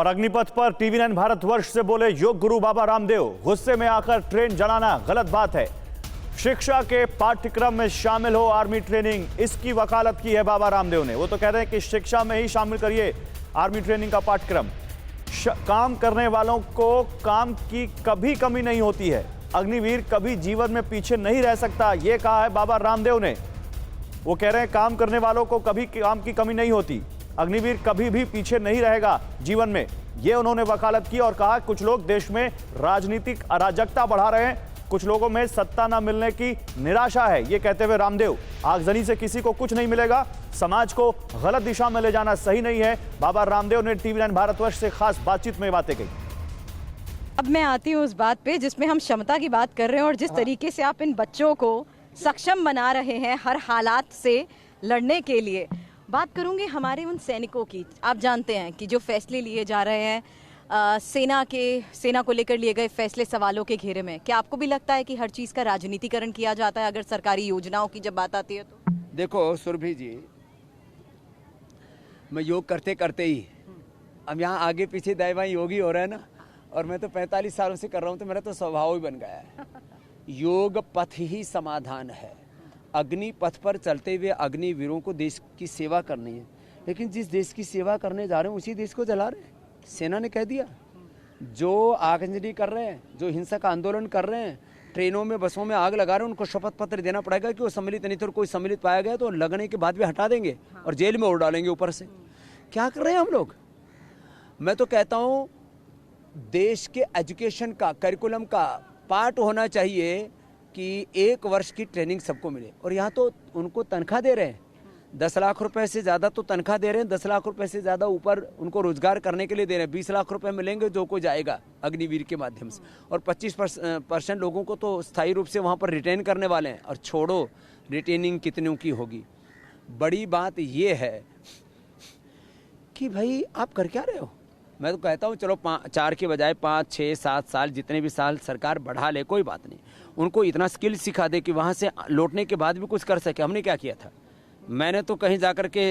और अग्निपथ पर टीवी9 भारतवर्ष से बोले योग गुरु बाबा रामदेव, गुस्से में आकर ट्रेन जलाना गलत बात है। शिक्षा के पाठ्यक्रम में शामिल हो आर्मी ट्रेनिंग, इसकी वकालत की है बाबा रामदेव ने। वो तो कह रहे हैं कि शिक्षा में ही शामिल करिए आर्मी ट्रेनिंग का पाठ्यक्रम। काम करने वालों को काम की कभी कमी नहीं होती है। अग्निवीर कभी जीवन में पीछे नहीं रह सकता, ये कहा है बाबा रामदेव ने। वो कह रहे हैं काम करने वालों को कभी काम की कमी नहीं होती, अग्निवीर कभी भी पीछे नहीं रहेगा जीवन में। ये उन्होंने वकालत की और कहा कुछ लोग देश में राजनीतिक अराजकता बढ़ा रहे हैं, कुछ लोगों में सत्ता न मिलने की निराशा है। ये कहते हुए रामदेव, आगजनी से किसी को कुछ नहीं मिलेगा, समाज को गलत दिशा में ले जाना सही नहीं है। बाबा रामदेव ने टीवी9 भारतवर्ष से खास बातचीत में बातें कही। अब मैं आती हूँ उस बात पे जिसमें हम क्षमता की बात कर रहे हैं और जिस तरीके से आप इन बच्चों को सक्षम बना रहे हैं हर हालात से लड़ने के लिए। बात करूंगी हमारे उन सैनिकों की। आप जानते हैं कि जो फैसले लिए जा रहे हैं सेना को लेकर लिए गए फैसले सवालों के घेरे में, क्या आपको भी लगता है कि हर चीज़ का राजनीतिकरण किया जाता है अगर सरकारी योजनाओं की जब बात आती है तो? देखो सुरभि जी, मैं योग करते करते ही अब यहाँ आगे पीछे दाएं बाएं योग ही हो रहा है ना, और मैं तो 45 सालों से कर रहा हूँ, तो मेरा तो स्वभाव ही बन गया है। योग पथ ही समाधान है। अग्नि पथ पर चलते हुए अग्निवीरों को देश की सेवा करनी है, लेकिन जिस देश की सेवा करने जा रहे हैं उसी देश को जला रहे हैं। सेना ने कह दिया, जो आगजनी कर रहे हैं, जो हिंसक आंदोलन कर रहे हैं, ट्रेनों में बसों में आग लगा रहे हैं, उनको शपथ पत्र देना पड़ेगा कि वो सम्मिलित नहीं थे। कोई सम्मिलित पाया गया तो लगने के बाद भी हटा देंगे और जेल में उड़ डालेंगे ऊपर से। क्या कर रहे हैं हम लोग? मैं तो कहता हूँ देश के एजुकेशन का करिकुलम का पार्ट होना चाहिए कि 1 वर्ष की ट्रेनिंग सबको मिले। और यहाँ तो उनको तनख्वाह दे रहे हैं, 10 लाख रुपए से ज़्यादा तो तनख्वाह दे रहे हैं, 10 लाख रुपए से ज़्यादा ऊपर उनको रोजगार करने के लिए दे रहे हैं। 20 लाख रुपए मिलेंगे जो कोई जाएगा अग्निवीर के माध्यम से, और 25% लोगों को तो स्थायी रूप से वहाँ पर रिटेन करने वाले हैं। और छोड़ो रिटेनिंग कितनों की होगी, बड़ी बात ये है कि भाई आप कर क्या रहे हो। मैं तो कहता हूँ चलो 4 के बजाय 5, 6, 7 साल, जितने भी साल सरकार बढ़ा ले, कोई बात नहीं। उनको इतना स्किल सिखा दे कि वहाँ से लौटने के बाद भी कुछ कर सके। हमने क्या किया था? मैंने तो कहीं जाकर के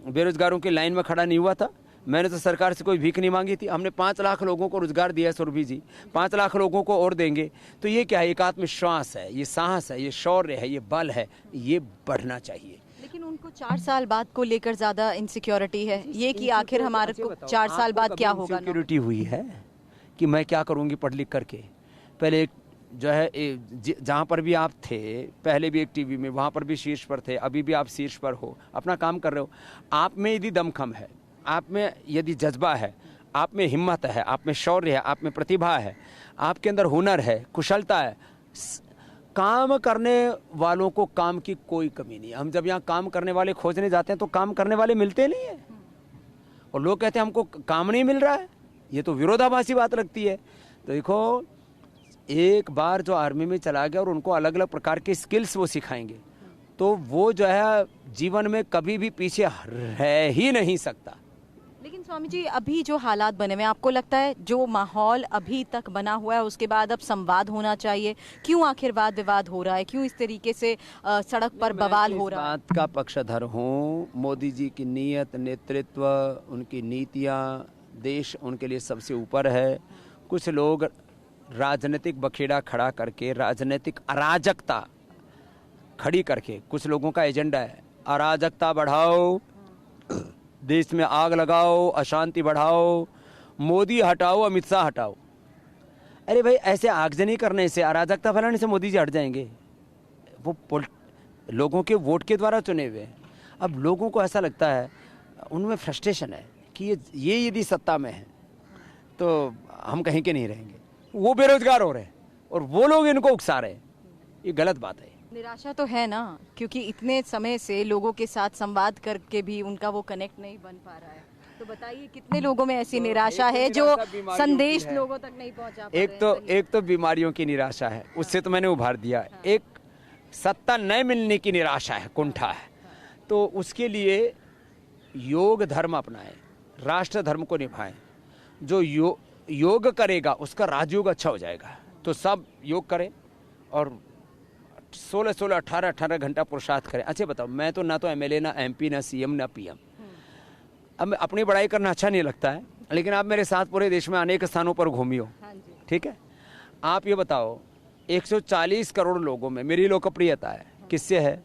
बेरोजगारों की लाइन में खड़ा नहीं हुआ था। मैंने तो सरकार से कोई भीख नहीं मांगी थी। हमने 5 लाख लोगों को रोजगार दिया सुरभि जी, 5 लाख लोगों को और देंगे। तो ये क्या है? एक आत्मविश्वास है, ये साहस है, ये शौर्य है, ये बल है, ये बढ़ना चाहिए। लेकिन उनको 4 साल बाद को लेकर ज्यादा इनसिक्योरिटी है ये कि आखिर हमारे को 4 साल बाद क्या होगा। सिक्योरिटी हुई है कि मैं क्या करूंगी पढ़ लिख करके। पहले जो है जहाँ पर भी आप थे, पहले भी एक टीवी में, वहाँ पर भी शीर्ष पर थे, अभी भी आप शीर्ष पर हो, अपना काम कर रहे हो। आप में यदि दमखम है, आप में यदि जज्बा है, आप में हिम्मत है, आप में शौर्य है, आप में प्रतिभा है, आपके अंदर हुनर है, कुशलता है, काम करने वालों को काम की कोई कमी नहीं है। हम जब यहाँ काम करने वाले खोजने जाते हैं तो काम करने वाले मिलते नहीं हैं, और लोग कहते हैं हमको काम नहीं मिल रहा है। ये तो विरोधाभासी बात लगती है। तो देखो, एक बार जो आर्मी में चला गया और उनको अलग अलग प्रकार के स्किल्स वो सिखाएंगे, तो वो जो है जीवन में कभी भी पीछे रह ही नहीं सकता। लेकिन स्वामी जी, अभी जो हालात बने हुए, आपको लगता है जो माहौल अभी तक बना हुआ है उसके बाद अब संवाद होना चाहिए? क्यों आखिर वाद विवाद हो रहा है? क्यों इस तरीके से सड़क पर बवाल हो रहा है? बात का पक्षधर हूँ। मोदी जी की नीयत, नेतृत्व, उनकी नीतियाँ, देश उनके लिए सबसे ऊपर है। कुछ लोग राजनीतिक बखेड़ा खड़ा करके, राजनीतिक अराजकता खड़ी करके, कुछ लोगों का एजेंडा है अराजकता बढ़ाओ, देश में आग लगाओ, अशांति बढ़ाओ, मोदी हटाओ, अमित शाह हटाओ। अरे भाई, ऐसे आगजनी करने से, अराजकता फैलाने से मोदी जी हट जाएंगे? वो लोगों के वोट के द्वारा चुने हुए हैं। अब लोगों को ऐसा लगता है, उनमें फ्रस्ट्रेशन है कि ये यदि सत्ता में है तो हम कहीं के नहीं रहेंगे। वो बेरोजगार हो रहे हैं और वो लोग इनको उकसा रहे हैं। ये गलत बात है। निराशा तो है ना, क्योंकि इतने समय से लोगों के साथ संवाद करके भी उनका वो कनेक्ट नहीं बन पा रहा है। तो बताइए कितने लोगों में ऐसी निराशा है जो संदेश लोगों तक नहीं पहुंचा पा रहे हैं? एक तो बीमारियों की निराशा है, उससे तो मैंने उभार दिया। एक सत्ता न मिलने की निराशा है, कुंठा है। तो उसके लिए योग धर्म अपनाएं, राष्ट्र धर्म को निभाएं। जो योग करेगा उसका राजयोग अच्छा हो जाएगा। तो सब योग करें और 16-16, 18-18 घंटा पुरुषार्थ करें। अच्छा बताओ, मैं तो ना तो एमएलए, ना एमपी, ना सीएम, ना पीएम। अब अपनी बड़ाई करना अच्छा नहीं लगता है, लेकिन आप मेरे साथ पूरे देश में अनेक स्थानों पर घूमी हो, हाँ जी। ठीक है। आप ये बताओ 140 करोड़ लोगों में मेरी लोकप्रियता है किससे है?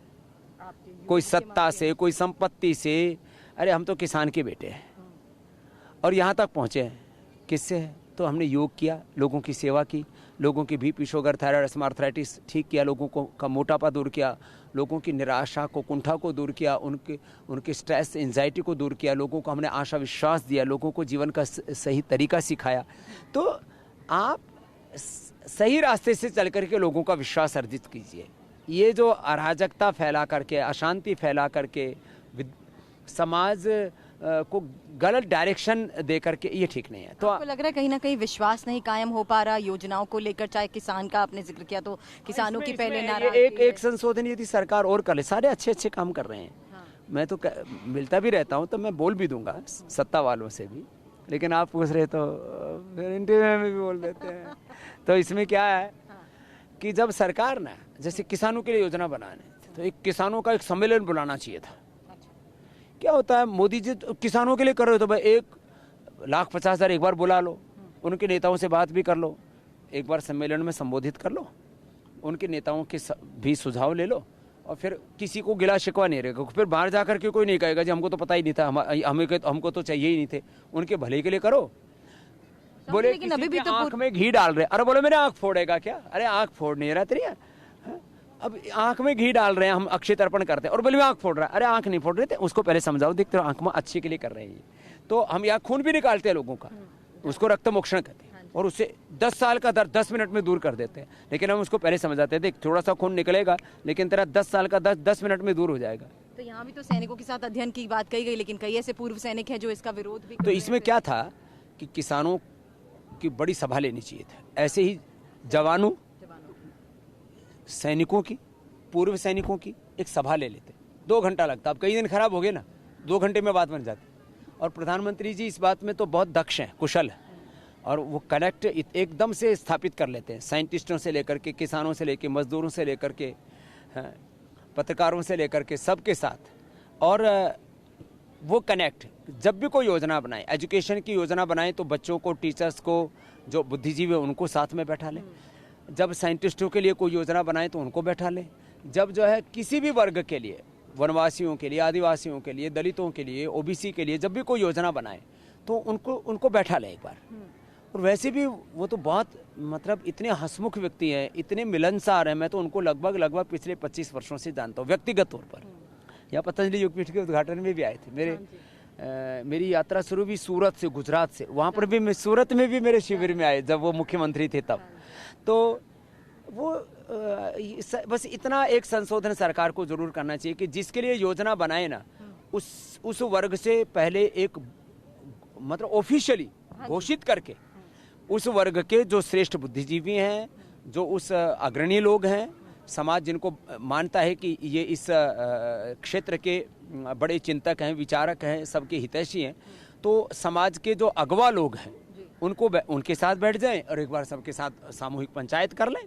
कोई सत्ता से, कोई संपत्ति से। अरे हम तो किसान के बेटे हैं और यहाँ तक पहुँचे हैं किससे है? तो हमने योग किया, लोगों की सेवा की, लोगों की बीपी, शुगर, थायराइड, अस्थमार्थराइटिस ठीक किया, लोगों को का मोटापा दूर किया, लोगों की निराशा को, कुंठा को दूर किया, उनके स्ट्रेस, एंजाइटी को दूर किया, लोगों को हमने आशा विश्वास दिया, लोगों को जीवन का सही तरीका सिखाया। तो आप सही रास्ते से चल करके लोगों का विश्वास अर्जित कीजिए। ये जो अराजकता फैला करके, अशांति फैला करके समाज को गलत डायरेक्शन दे करके, ये ठीक नहीं है। तो आपको लग रहा है कहीं ना कहीं विश्वास नहीं कायम हो पा रहा योजनाओं को लेकर? चाहे किसान का आपने जिक्र किया तो किसानों की पहले नाराजगी एक संशोधन यदि सरकार और कर ले, सारे अच्छे काम कर रहे हैं। हाँ। मैं तो मिलता भी रहता हूँ तो मैं बोल भी दूंगा सत्ता वालों से भी, लेकिन आप पूछ रहे तो फिर इंटरव्यू में भी बोल देते हैं। तो इसमें क्या है कि जब सरकार ना जैसे किसानों के लिए योजना बनाने तो एक किसानों का एक सम्मेलन बुलाना चाहिए था। क्या होता है, मोदी जी तो किसानों के लिए कर रहे हो तो भाई 1,50,000 एक बार बुला लो, उनके नेताओं से बात भी कर लो, एक बार सम्मेलन में संबोधित कर लो, उनके नेताओं के भी सुझाव ले लो और फिर किसी को गिला शिकवा नहीं रहेगा। फिर बाहर जाकर के कोई नहीं कहेगा जी हमको तो पता ही नहीं था, हमको तो चाहिए ही नहीं थे। उनके भले के लिए करो। बोले लेकिन अभी भी तो आंख में घी डाल रहे, अरे बोले मेरे आंख फोड़ेगा क्या? अरे आंख फोड़ नहीं रहा तेरी, अब आंख में घी डाल रहे हैं, हम अक्षय तर्पण करते हैं और बोले आंख फोड़ रहा है। अरे आंख नहीं फोड़ रहे थे, उसको पहले समझाओ, देखते हो आंख में अच्छे के लिए कर रहे हैं। तो हम यहाँ खून भी निकालते हैं लोगों का, उसको रक्त मोक्षण कहते हैं और उससे 10 साल का दर्द 10 मिनट में दूर कर देते हैं। लेकिन हम उसको पहले समझाते हैं, देख थोड़ा सा खून निकलेगा लेकिन तेरा 10 साल का दर्द 10 मिनट में दूर हो जाएगा। तो यहाँ भी तो सैनिकों के साथ अध्ययन की बात कही गई, लेकिन कई ऐसे पूर्व सैनिक हैं जो इसका विरोध भी। तो इसमें क्या था कि किसानों की बड़ी सभा लेनी चाहिए था, ऐसे ही जवानों, सैनिकों की, पूर्व सैनिकों की एक सभा ले लेते। 2 घंटा लगता, अब कई दिन खराब हो गए ना, 2 घंटे में बात बन जाती। और प्रधानमंत्री जी इस बात में तो बहुत दक्ष हैं, कुशल हैं और वो कनेक्ट एकदम से स्थापित कर लेते हैं, साइंटिस्टों से लेकर के, किसानों से लेकर, मजदूरों से लेकर के, पत्रकारों से लेकर के, सबके साथ। और वो कनेक्ट, जब भी कोई योजना बनाए, एजुकेशन की योजना बनाए तो बच्चों को, टीचर्स को, जो बुद्धिजीवी है उनको साथ में बैठा लें। जब साइंटिस्टों के लिए कोई योजना बनाए तो उनको बैठा लें। जब जो है किसी भी वर्ग के लिए, वनवासियों के लिए, आदिवासियों के लिए, दलितों के लिए, ओबीसी के लिए, जब भी कोई योजना बनाए तो उनको बैठा लें एक बार। और वैसे भी वो तो बहुत मतलब इतने हंसमुख व्यक्ति हैं, इतने मिलनसार हैं, मैं तो उनको लगभग पिछले 25 वर्षों से जानता हूँ व्यक्तिगत तौर पर। यहाँ पतंजलि योगपीठ के उद्घाटन में भी आए थे। मेरी यात्रा शुरू भी सूरत से, गुजरात से, वहाँ पर भी मैं सूरत में भी मेरे शिविर में आए जब वो मुख्यमंत्री थे तब। तो वो बस इतना एक संशोधन सरकार को जरूर करना चाहिए कि जिसके लिए योजना बनाए ना, उस वर्ग से पहले एक मतलब ऑफिशियली घोषित करके उस वर्ग के जो श्रेष्ठ बुद्धिजीवी हैं, जो उस अग्रणी लोग हैं, समाज जिनको मानता है कि ये इस क्षेत्र के बड़े चिंतक हैं, विचारक हैं, सबके हितैषी हैं, तो समाज के जो अगवा लोग हैं उनके साथ बैठ जाएं और एक बार सबके साथ सामूहिक पंचायत कर लें।